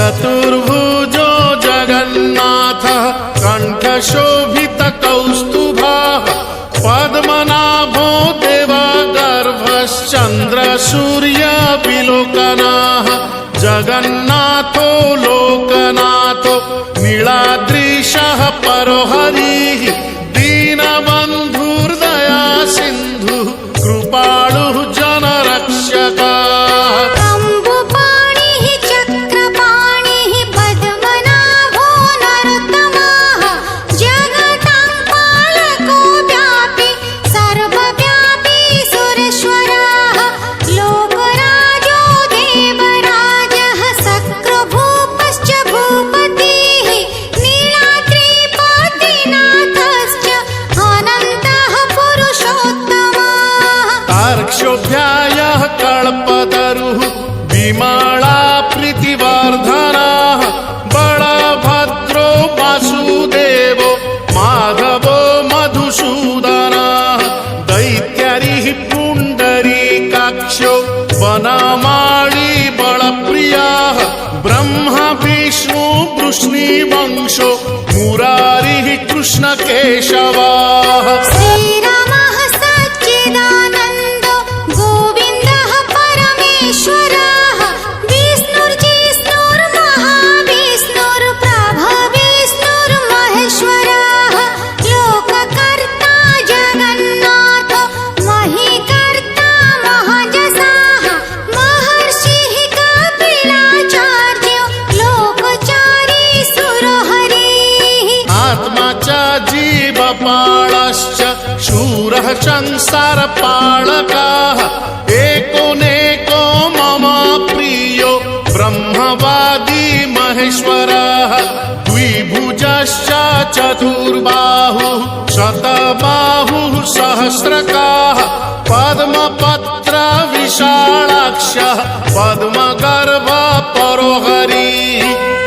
चतुर्भुजो जगन्नाथः कण्ठशोभितकौस्तुभः पद्मनाभो देवगर्भश्चन्द्रसूर्यविलोकनः जगन्नाथो लोकनाथो नीलाद्रीशः परो हरिः दीनबन्धुर्दया सिन्धुः कृपालुः जनरक्षकः क्षोभ्यायः कल्पतरुः विमला प्रीतिवर्धनः बलभद्रो वासुदेवो माधवो मधुसूदनः दैत्यरिः पुण्डरीकाक्षो वनमाली बलप्रियः ब्रह्मा विष्णु वृष्णिवंशो मुरारिः कृष्णकेशवः जीवपालश्च शूरः संसारपालकः एकोनेको मम प्रियो ब्रह्मवादी महेश्वरः द्विभुजश्च चतुर्बाहुः शतबाहुः सहस्रकाः पद्मपत्र विशालाक्षः पद्मगर्भ परो हरिः